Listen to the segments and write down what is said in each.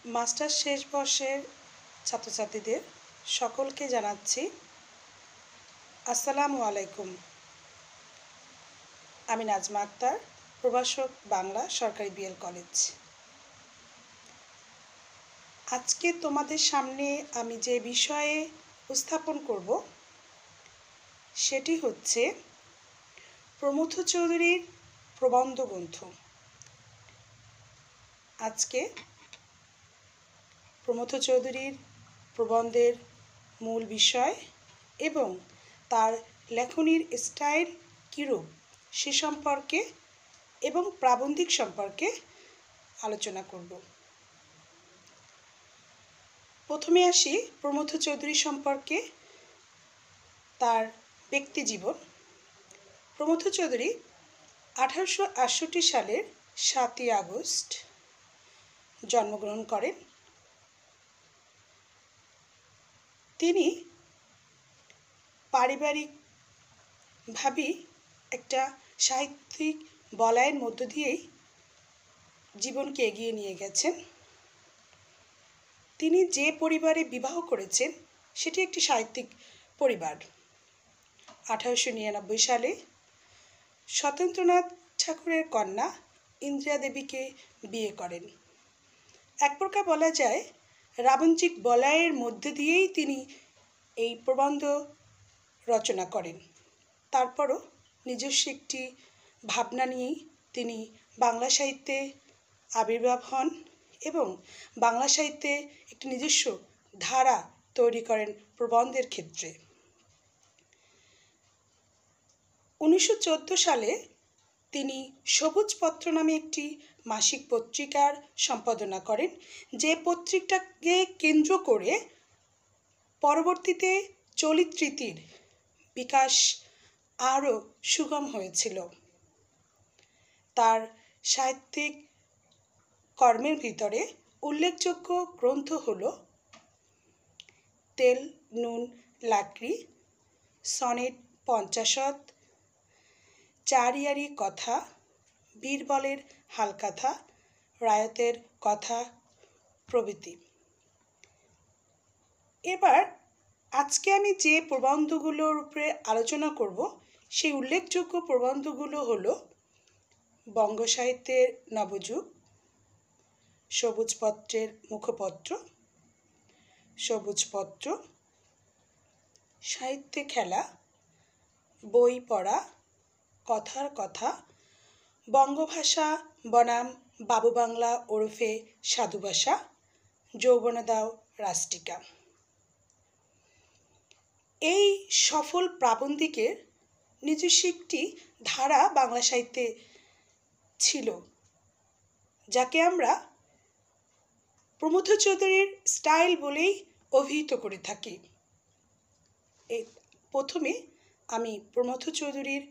Masters শেষ বর্ষের ছাত্রছাত্রীদের সকলকে জানাচ্ছি আসসালামু আলাইকুম। আমি নাজমা আক্তার, প্রভাষক, বাংলা, সরকারি বিএল কলেজ। আজকে তোমাদের সামনে আমি যে বিষয়ে উপস্থাপন করব সেটি হচ্ছে প্রমথ চৌধুরীর প্রবন্ধ গ্রন্থ। আজকে প্রমথ চৌধুরীর প্রবন্ধের মূল বিষয় এবং তার লেখনীর স্টাইল কীরূপ সে সম্পর্কে এবং প্রাবন্ধিক সম্পর্কে আলোচনা করব। প্রথমে আসি প্রমথ চৌধুরী সম্পর্কে, তার ব্যক্তিজীবন। প্রমথ চৌধুরী 1868 সালের 7ই আগস্ট জন্মগ্রহণ করেন। তিনি পারিবারিকভাবেই একটা সাহিত্যিক বলয়ের মধ্য দিয়েই জীবনকে এগিয়ে নিয়ে গেছেন। তিনি যে পরিবারে বিবাহ করেছেন সেটি একটি সাহিত্যিক পরিবার। 1899 সালে সত্যেন্দ্রনাথ ঠাকুরের কন্যা ইন্দিরা দেবীকে বিয়ে করেন। এক প্রকার বলা যায় রাবণচিক বলয়ের মধ্যে দিয়েই তিনি এই প্রবন্ধ রচনা করেন। তারপরও নিজস্ব একটি ভাবনা নিয়েই তিনি বাংলা সাহিত্যে আবির্ভাব হন এবং বাংলা সাহিত্যে একটি নিজস্ব ধারা তৈরি করেন প্রবন্ধের ক্ষেত্রে। 1914 সালে তিনি সবুজ পত্র নামে একটি মাসিক পত্রিকার সম্পাদনা করেন, যে পত্রিকাকে কেন্দ্র করে পরবর্তীতে চলিত রীতির বিকাশ আরও সুগম হয়েছিল। তার সাহিত্যিক কর্মের ভিতরে উল্লেখযোগ্য গ্রন্থ হল তেল নুন লাকড়ি, সনেট 50, চারিয়ারি কথা, বীরবলের হালকাথা, রায়তের কথা প্রভৃতি। এবার আজকে আমি যে প্রবন্ধগুলোর উপরে আলোচনা করব সেই উল্লেখযোগ্য প্রবন্ধগুলো হলো বঙ্গ সাহিত্যের নবযুগ, সবুজপত্রের মুখপত্র, সবুজপত্র, সাহিত্যে খেলা, বই পড়া, কথার কথা, বঙ্গভাষা বনাম বাবু বাংলা ওরফে সাধু ভাষা, যৌবনে দাও রাষ্ট্রিকা। এই সফল প্রাবন্ধিকের নিজস্ব একটি ধারা বাংলা সাহিত্যে ছিল, যাকে আমরা প্রমথ চৌধুরীর স্টাইল বলেই অভিহিত করে থাকি। প্রথমে আমি প্রমথ চৌধুরীর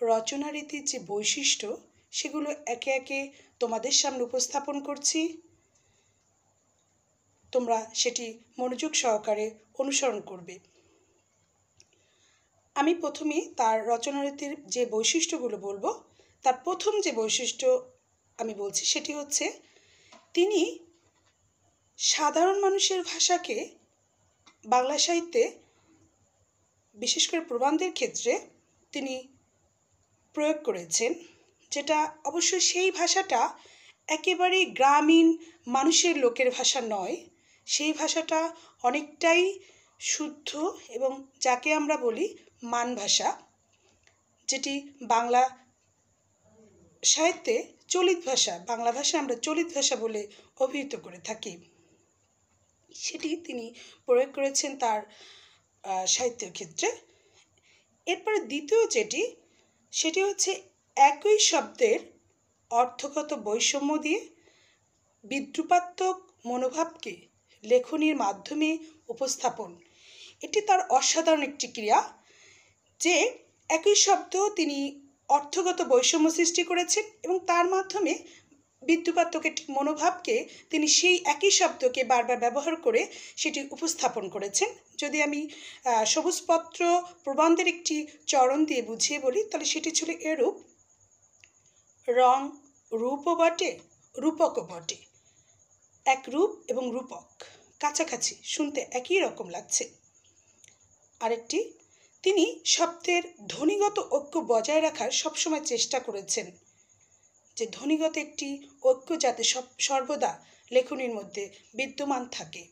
রচনারীতির যে বৈশিষ্ট্য সেগুলো একে একে তোমাদের সামনে উপস্থাপন করছি। তোমরা সেটি মনোযোগ সহকারে অনুসরণ করবে। আমি প্রথমে তার রচনারীতির যে বৈশিষ্ট্যগুলো বলবো, তার প্রথম যে বৈশিষ্ট্য আমি বলছি সেটি হচ্ছে তিনি সাধারণ মানুষের ভাষাকে বাংলা সাহিত্যে বিশেষ করে প্রবন্ধের ক্ষেত্রে তিনি প্রয়োগ করেছেন, যেটা অবশ্যই সেই ভাষাটা একেবারেই গ্রামীণ মানুষের লোকের ভাষা নয়। সেই ভাষাটা অনেকটাই শুদ্ধ এবং যাকে আমরা বলি মান ভাষা, যেটি বাংলা সাহিত্যে চলিত ভাষা, বাংলা ভাষা আমরা চলিত ভাষা বলে অভিহিত করে থাকি। সেটি তিনি প্রয়োগ করেছেন তার সাহিত্যের ক্ষেত্রে। এরপরে দ্বিতীয় সেটি হচ্ছে একই শব্দের অর্থগত বৈষম্য দিয়ে বিদ্রূপাত্মক মনোভাবকে লেখনীর মাধ্যমে উপস্থাপন। এটি তার অসাধারণ একটি ক্রিয়া, যে একই শব্দ তিনি অর্থগত বৈষম্য সৃষ্টি করেছেন এবং তার মাধ্যমে বিদ্রূপাত্মক একটি মনোভাবকে তিনি সেই একই শব্দকে বারবার ব্যবহার করে সেটি উপস্থাপন করেছেন। যদি আমি সবুজপত্র প্রবন্ধের একটি চরণ দিয়ে বুঝিয়ে বলি তাহলে সেটি ছিল এরূপ: রং রূপও বটে, রূপকও বটে, এক রূপ এবং রূপক কাছাকাছি, শুনতে একই রকম লাগছে। আরেকটি, তিনি শব্দের ধ্বনিগত ঐক্য বজায় রাখার সবসময় চেষ্টা করেছেন, যে ধ্বনিগত একটি ঐক্য যাতে সর্বদা লেখনীর মধ্যে বিদ্যমান থাকে।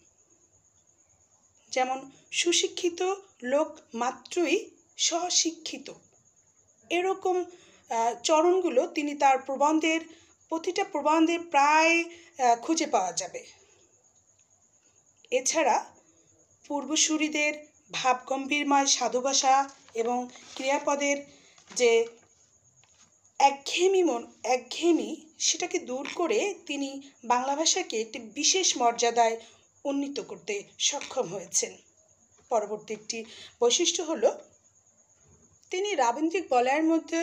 যেমন সুশিক্ষিত লোক মাত্রই স্বশিক্ষিত, এরকম চরণগুলো তিনি তার প্রতিটা প্রবন্ধে প্রায় খুঁজে পাওয়া যাবে। এছাড়া পূর্বসূরিদের ভাবগম্ভীরময় সাধুভাষা এবং ক্রিয়াপদের যে একঘেয়েমি সেটাকে দূর করে তিনি বাংলা ভাষাকে একটি বিশেষ মর্যাদায় উন্নীত করতে সক্ষম হয়েছেন। পরবর্তী একটি বৈশিষ্ট্য হলো, তিনি রাবীন্দ্রিক বলয়ের মধ্যে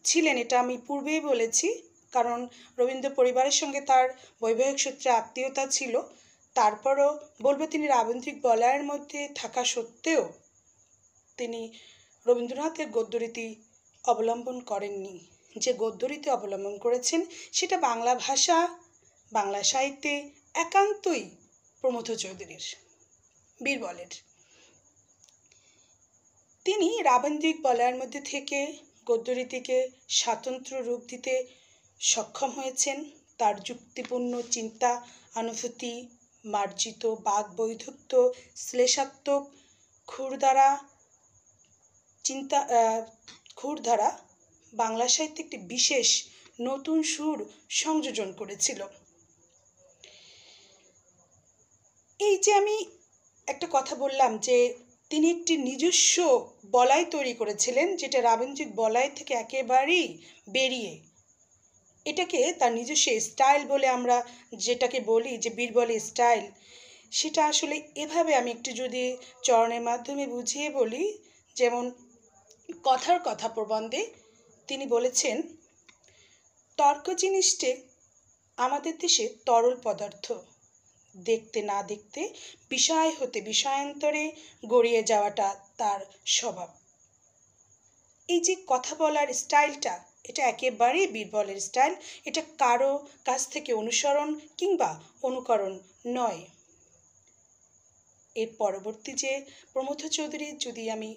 ছিলেন, এটা আমি পূর্বেই বলেছি, কারণ রবীন্দ্র পরিবারের সঙ্গে তার বৈবাহিক সূত্রে আত্মীয়তা ছিল। তারপরও বলবো, তিনি রাবীন্দ্রিক বলয়ের মধ্যে থাকা সত্ত্বেও তিনি রবীন্দ্রনাথের গদ্যরীতি অবলম্বন করেননি। যে গদ্যরীতি অবলম্বন করেছেন সেটা বাংলা ভাষা, বাংলা সাহিত্যে একান্তই প্রমথ চৌধুরীর, বীরবলের। তিনি রাবীন্দ্রিক বলয়ের মধ্যে থেকে গদ্যরীতিকে স্বাতন্ত্র্য রূপ দিতে সক্ষম হয়েছেন। তার যুক্তিপূর্ণ চিন্তা, অনুভূতি, মার্জিত বাক বৈধত্য, শ্লেষাত্মক ক্ষুরধারা বাংলা সাহিত্যে একটি বিশেষ নতুন সুর সংযোজন করেছিল। এই যে আমি একটা কথা বললাম যে তিনি একটি নিজস্ব বলয় তৈরি করেছিলেন, যেটা রাবীন্দ্রিক বলয় থেকে একেবারেই বেরিয়ে, এটাকে তার নিজস্ব স্টাইল বলে আমরা যেটাকে বলি, যে বীরবলি স্টাইল, সেটা আসলে এভাবে আমি একটু যদি চরণের মাধ্যমে বুঝিয়ে বলি। যেমন কথার কথা প্রবন্ধে তিনি বলেছেন, তর্ক জিনিসটি আমাদের দেশে তরল পদার্থ, দেখতে না দেখতে বিষয় হতে বিষয়ান্তরে গড়িয়ে যাওয়াটা তার স্বভাব। এই যে কথা বলার স্টাইলটা, এটা একেবারেই বীরবলের স্টাইল, এটা কারো কাছ থেকে অনুসরণ কিংবা অনুকরণ নয়। এর পরবর্তী যে প্রমথ চৌধুরীর যদি আমি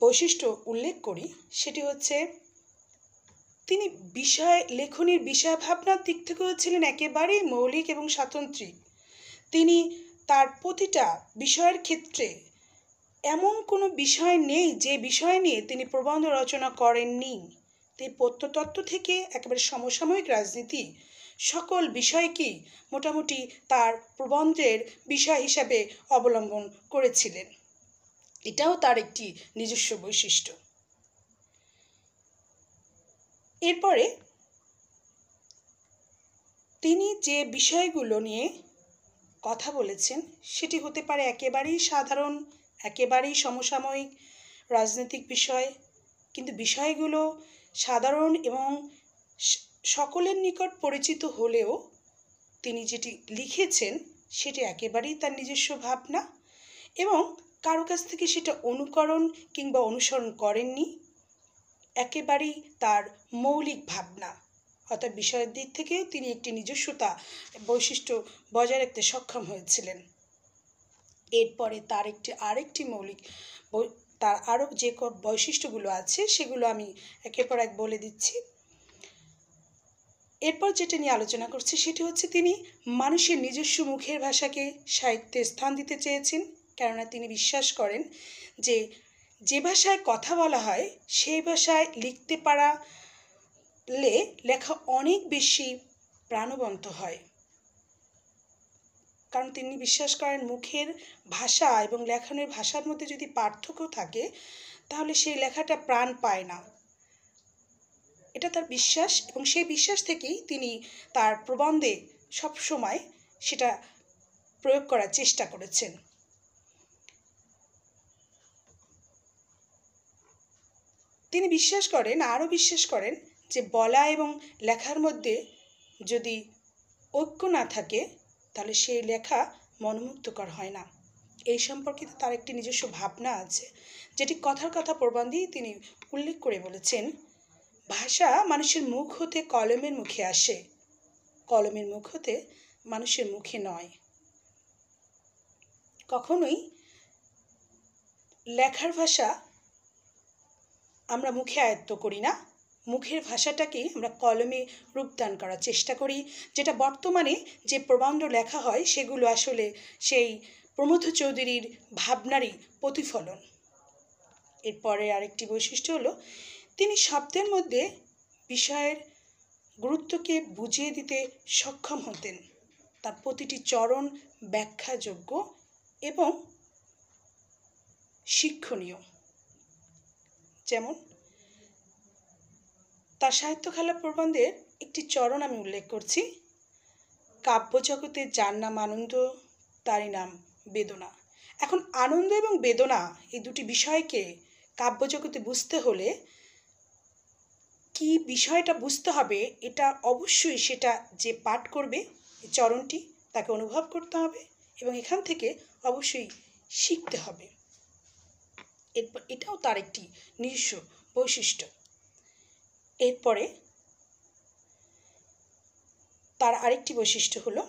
বৈশিষ্ট্য উল্লেখ করি, সেটি হচ্ছে তিনি লেখনীর বিষয় ভাবনার দিক থেকেও ছিলেন একেবারেই মৌলিক এবং স্বাতন্ত্রিক। তিনি তার প্রতিটা বিষয়ের ক্ষেত্রে এমন কোনো বিষয় নেই যে বিষয় নিয়ে তিনি প্রবন্ধ রচনা করেননি। তিনি প্রত্নতত্ত্ব থেকে একেবারে সমসাময়িক রাজনীতি সকল বিষয়কেই মোটামুটি তার প্রবন্ধের বিষয় হিসাবে অবলম্বন করেছিলেন। এটাও তার একটি নিজস্ব বৈশিষ্ট্য। এরপরে তিনি যে বিষয়গুলো নিয়ে কথা বলেছেন সেটি হতে পারে একেবারেই সাধারণ, একেবারেই সমসাময়িক রাজনৈতিক বিষয়, কিন্তু বিষয়গুলো সাধারণ এবং সকলের নিকট পরিচিত হলেও তিনি যেটি লিখেছেন সেটি একেবারেই তার নিজস্ব ভাবনা এবং কারো কাছ থেকে সেটা অনুকরণ কিংবা অনুসরণ করেননি, একেবারেই তার মৌলিক ভাবনা। অর্থাৎ বিষয়ের দিক থেকেও তিনি একটি নিজস্বতা বৈশিষ্ট্য বজায় রাখতে সক্ষম হয়েছিলেন। এরপরে তার আরেকটি মৌলিক তার আরও যে বৈশিষ্ট্যগুলো আছে সেগুলো আমি একের পর এক বলে দিচ্ছি। এরপর যেটা নিয়ে আলোচনা করছি সেটি হচ্ছে, তিনি মানুষের নিজস্ব মুখের ভাষাকে সাহিত্যে স্থান দিতে চেয়েছেন, কেননা তিনি বিশ্বাস করেন যে যে ভাষায় কথা বলা হয় সেই ভাষায় লিখতে পারলে লেখা অনেক বেশি প্রাণবন্ত হয়। কারণ তিনি বিশ্বাস করেন মুখের ভাষা এবং লেখনের ভাষার মধ্যে যদি পার্থক্য থাকে তাহলে সেই লেখাটা প্রাণ পায় না। এটা তার বিশ্বাস এবং সেই বিশ্বাস থেকেই তিনি তার প্রবন্ধে সবসময় সেটা প্রয়োগ করার চেষ্টা করেছেন। তিনি আরও বিশ্বাস করেন যে বলা এবং লেখার মধ্যে যদি ঐক্য না থাকে তাহলে সেই লেখা মনোমুগ্ধকর হয় না। এই সম্পর্কিত তার একটি নিজস্ব ভাবনা আছে, যেটি কথার কথা প্রবন্ধেই তিনি উল্লেখ করে বলেছেন, ভাষা মানুষের মুখ হতে কলমের মুখে আসে, কলমের মুখ হতে মানুষের মুখে নয়। কখনোই লেখার ভাষা আমরা মুখে আয়ত্ত করি না, মুখের ভাষাটাকেই আমরা কলমে রূপদান করার চেষ্টা করি। যেটা বর্তমানে যে প্রবন্ধ লেখা হয় সেগুলো আসলে সেই প্রমথ চৌধুরীর ভাবনারই প্রতিফলন। এরপরে আরেকটি বৈশিষ্ট্য হলো তিনি শব্দের মধ্যে বিষয়ের গুরুত্বকে বুঝিয়ে দিতে সক্ষম হতেন। তার প্রতিটি চরণ ব্যাখ্যাযোগ্য এবং শিক্ষণীয়। যেমন তার সাহিত্যখালা প্রবন্ধের একটি চরণ আমি উল্লেখ করছি। কাব্যজগতে যার নাম আনন্দ, তারই নাম বেদনা। এখন আনন্দ এবং বেদনা এই দুটি বিষয়কে কাব্যজগতে বুঝতে হলে কি বিষয়টা বুঝতে হবে, এটা অবশ্যই সেটা যে পাঠ করবে এই চরণটি তাকে অনুভব করতে হবে এবং এখান থেকে অবশ্যই শিখতে হবে। এরপর এটাও তার একটি নিজস্ব বৈশিষ্ট্য। এরপরে তার আরেকটি বৈশিষ্ট্য হলো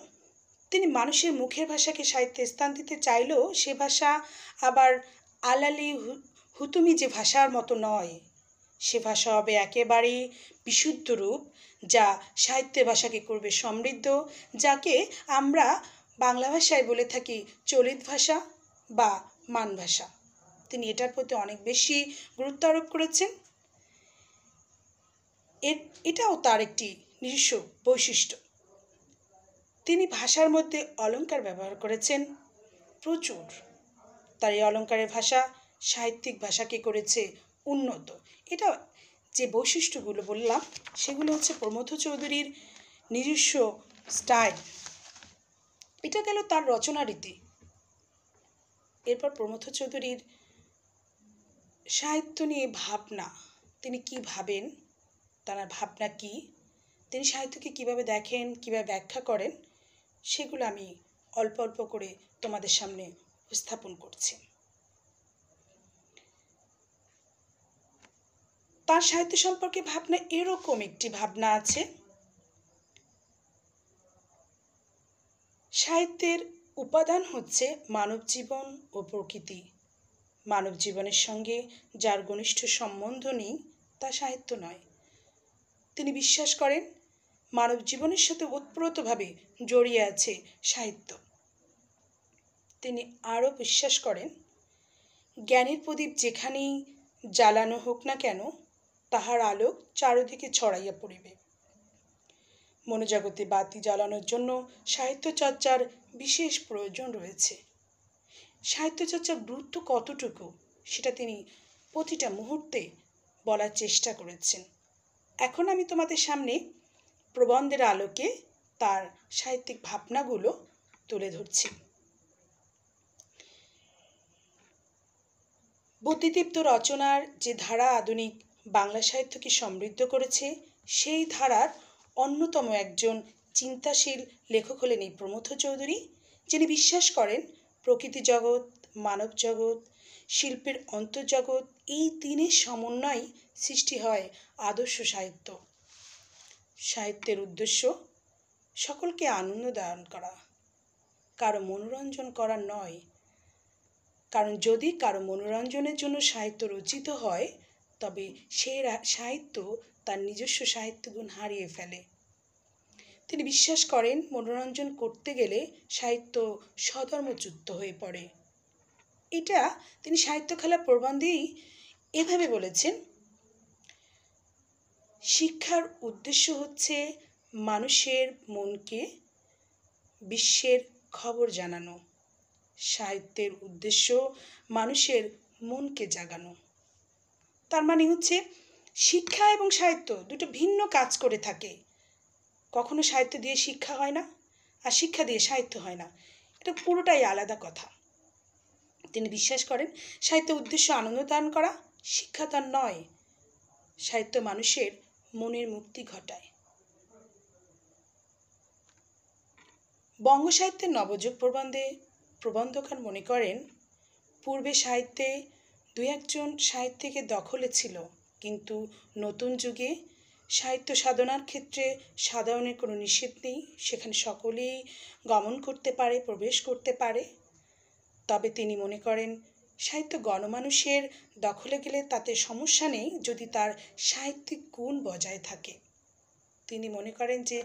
তিনি মানুষের মুখের ভাষাকে সাহিত্যে স্থান দিতে চাইলেও সে ভাষা আবার আলালি হুতুমি যে ভাষার মতো নয়, সে ভাষা হবে একেবারেই বিশুদ্ধ রূপ, যা সাহিত্যের ভাষাকে করবে সমৃদ্ধ, যাকে আমরা বাংলা ভাষায় বলে থাকি চলিত ভাষা বা মান ভাষা। তিনি এটার প্রতি অনেক বেশি গুরুত্ব আরোপ করেছেন। এটাও তার একটি নিজস্ব বৈশিষ্ট্য। তিনি ভাষার মধ্যে অলঙ্কার ব্যবহার করেছেন প্রচুর। তার এই অলঙ্কারের ভাষা সাহিত্যিক ভাষাকে করেছে উন্নত। এটা যে বৈশিষ্ট্যগুলো বললাম সেগুলো হচ্ছে প্রমথ চৌধুরীর নিজস্ব স্টাইল। এটা গেল তার রচনা রীতি। এরপর প্রমথ চৌধুরীর সাহিত্য নিয়ে ভাবনা, তিনি কি ভাবেন, তার ভাবনা কি, তিনি সাহিত্যকে কিভাবে দেখেন, কিভাবে ব্যাখ্যা করেন, সেগুলো আমি অল্প অল্প করে তোমাদের সামনে উপস্থাপন করছি। তার সাহিত্য সম্পর্কে ভাবনা এরকম একটি ভাবনা আছে, সাহিত্যের উপাদান হচ্ছে মানব জীবন ও প্রকৃতি। মানব জীবনের সঙ্গে যার ঘনিষ্ঠ সম্বন্ধ নেই তা সাহিত্য নয়। তিনি বিশ্বাস করেন মানব জীবনের সাথে ওতপ্রোতভাবে জড়িয়ে আছে সাহিত্য। তিনি আরও বিশ্বাস করেন জ্ঞানের প্রদীপ যেখানেই জ্বালানো হোক না কেন তাহার আলোক চারদিকে ছড়াইয়া পড়িবে। মনোজগতে বাতি জ্বালানোর জন্য সাহিত্য চর্চার বিশেষ প্রয়োজন রয়েছে। সাহিত্য চর্চার গুরুত্ব কতটুকু সেটা তিনি প্রতিটা মুহূর্তে বলার চেষ্টা করেছেন। এখন আমি তোমাদের সামনে প্রবন্ধের আলোকে তার সাহিত্যিক ভাবনাগুলো তুলে ধরছি। বুদ্ধিদীপ্ত রচনার যে ধারা আধুনিক বাংলা সাহিত্যকে সমৃদ্ধ করেছে, সেই ধারার অন্যতম একজন চিন্তাশীল লেখক হলেন এই প্রমথ চৌধুরী, যিনি বিশ্বাস করেন প্রকৃতি জগৎ, মানব জগৎ, শিল্পের অন্তর্জগৎ এই তিনের সমন্বয় সৃষ্টি হয় আদর্শ সাহিত্য। সাহিত্যের উদ্দেশ্য সকলকে আনন্দ দান করা, কারো মনোরঞ্জন করা নয়। কারণ যদি কারো মনোরঞ্জনের জন্য সাহিত্য রচিত হয় তবে সেই সাহিত্য তার নিজস্ব সাহিত্যগুণ হারিয়ে ফেলে। তিনি বিশ্বাস করেন মনোরঞ্জন করতে গেলে সাহিত্য স্বধর্মচ্যুত হয়ে পড়ে। এটা তিনি সাহিত্যখালা প্রবন্ধেই এভাবে বলেছেন, শিক্ষার উদ্দেশ্য হচ্ছে মানুষের মনকে বিশ্বের খবর জানানো, সাহিত্যের উদ্দেশ্য মানুষের মনকে জাগানো। তার মানে হচ্ছে শিক্ষা এবং সাহিত্য দুটো ভিন্ন কাজ করে থাকে। কখনো সাহিত্য দিয়ে শিক্ষা হয় না আর শিক্ষা দিয়ে সাহিত্য হয় না, এটা পুরোটাই আলাদা কথা। তিনি বিশ্বাস করেন সাহিত্যের উদ্দেশ্য আনন্দ দান করা, শিক্ষা তার নয়। সাহিত্য মানুষের মনের মুক্তি ঘটায়। বঙ্গ সাহিত্যের নবযুগ প্রবন্ধে প্রবন্ধকার মনে করেন পূর্বে সাহিত্যে দুই একজন সাহিত্যিকের দখলে ছিল, কিন্তু নতুন যুগে সাহিত্য সাধনার ক্ষেত্রে সাধারণের কোনো নিষেধ নেই, সেখানে সকলেই গমন করতে পারে, প্রবেশ করতে পারে। তবে তিনি মনে করেন সাহিত্য গণমানুষের দখলে গেলে তাতে সমস্যা নেই, যদি তার সাহিত্যিক গুণ বজায় থাকে। তিনি মনে করেন যে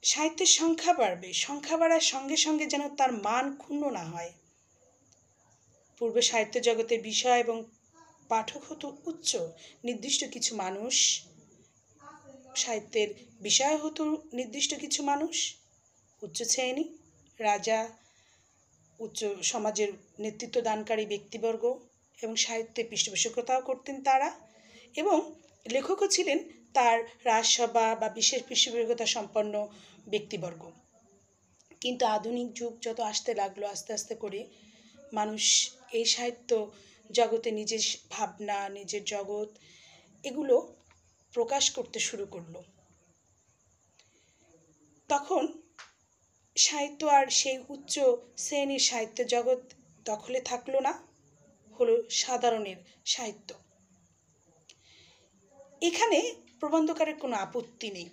সাহিত্যের সংখ্যা বাড়বে, সংখ্যা বাড়ার সঙ্গে সঙ্গে যেন তার মান ক্ষুণ্ণ না হয়। পূর্বে সাহিত্য জগতের বিষয় এবং পাঠক হতো উচ্চ, নির্দিষ্ট কিছু মানুষ, সাহিত্যের বিষয় হতো নির্দিষ্ট কিছু মানুষ, উচ্চ শ্রেণী, রাজা, উচ্চ সমাজের নেতৃত্ব দানকারী ব্যক্তিবর্গ, এবং সাহিত্যে পৃষ্ঠপোষকতাও করতেন তারা, এবং লেখকও ছিলেন তার রাজসভা বা বিশেষ পৃষ্ঠপোষকতা সম্পন্ন ব্যক্তিবর্গ। কিন্তু আধুনিক যুগ যত আসতে লাগলো, আস্তে আস্তে করে মানুষ এই সাহিত্য জগতে নিজের ভাবনা, নিজের জগৎ এগুলো প্রকাশ করতে শুরু করলো। তখন সাহিত্য আর সেই উচ্চ শ্রেণীর সাহিত্য জগৎ দখলে থাকলো না, হলো সাধারণের সাহিত্য। এখানে প্রবন্ধকারের কোনো আপত্তি নেই,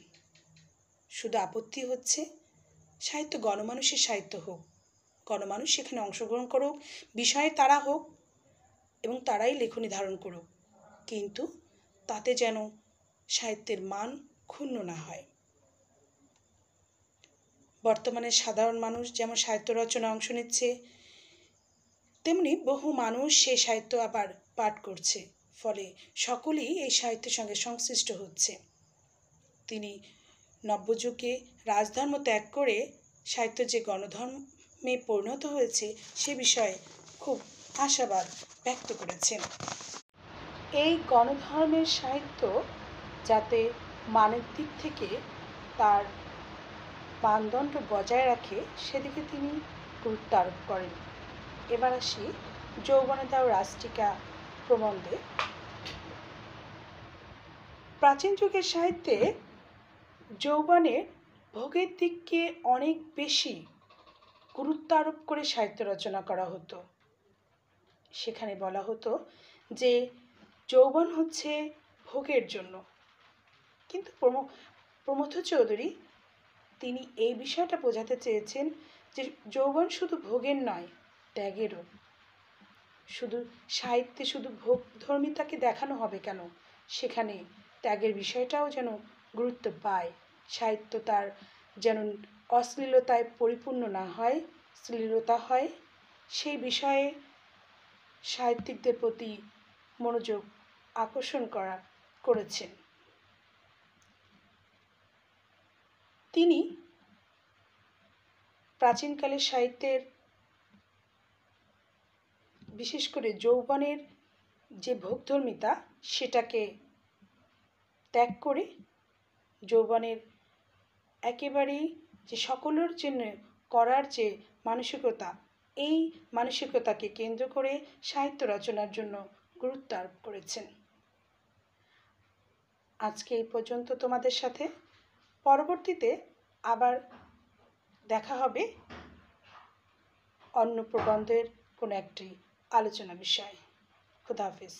শুধু আপত্তি হচ্ছে সাহিত্য গণমানুষের সাহিত্য হোক, গণমানুষ সেখানে অংশগ্রহণ করুক, বিষয়ে তারা হোক এবং তারাই লেখনী ধারণ করুক, কিন্তু তাতে যেন সাহিত্যের মান ক্ষুণ্ণ না হয়। বর্তমানে সাধারণ মানুষ যেমন সাহিত্য রচনায় অংশ নিচ্ছে, তেমনি বহু মানুষ সেই সাহিত্য আবার পাঠ করছে, ফলে সকলেই এই সাহিত্যের সঙ্গে সংশ্লিষ্ট হচ্ছে। তিনি নব্যযুগে রাজধর্ম ত্যাগ করে সাহিত্য যে গণধর্মে পরিণত হয়েছে সে বিষয়ে খুব আশাবাদ ব্যক্ত করেছেন। এই গণধর্মের সাহিত্য যাতে মানের দিক থেকে তার মানদণ্ড বজায় রাখে সেদিকে তিনি গুরুত্ব আরোপ করেন। এবার আসি যৌবনে দাও রাজটিকা প্রবন্ধে। প্রাচীন যুগের সাহিত্যে যৌবনের ভোগের দিককে অনেক বেশি গুরুত্ব আরোপ করে সাহিত্য রচনা করা হতো। সেখানে বলা হতো যে যৌবন হচ্ছে ভোগের জন্য, কিন্তু প্রমথ চৌধুরী তিনি এই বিষয়টা বোঝাতে চেয়েছেন যে যৌবন শুধু ভোগের নয়, ত্যাগেরও। শুধু সাহিত্যে শুধু ভোগধর্মিতাকে দেখানো হবে কেন, সেখানে ত্যাগের বিষয়টাও যেন গুরুত্ব পায়। সাহিত্য তার যেন অশ্লীলতায় পরিপূর্ণ না হয়, শ্লীলতা হয়, সেই বিষয়ে সাহিত্যিকদের প্রতি মনোযোগ আকর্ষণ করেছেন। তিনি প্রাচীনকালের সাহিত্যের বিশেষ করে যৌবনের যে ভোগধর্মিতা সেটাকে ত্যাগ করে যৌবনের একেবারেই যে সকলের জন্য করার যে মানসিকতা, এই মানসিকতাকে কেন্দ্র করে সাহিত্য রচনার জন্য গুরুত্ব আরোপ করেছেন। আজকে এই পর্যন্ত তোমাদের সাথে, পরবর্তীতে আবার দেখা হবে অন্য প্রবন্ধের কোনো একটি আলোচনা বিষয়। খুদা হাফেজ।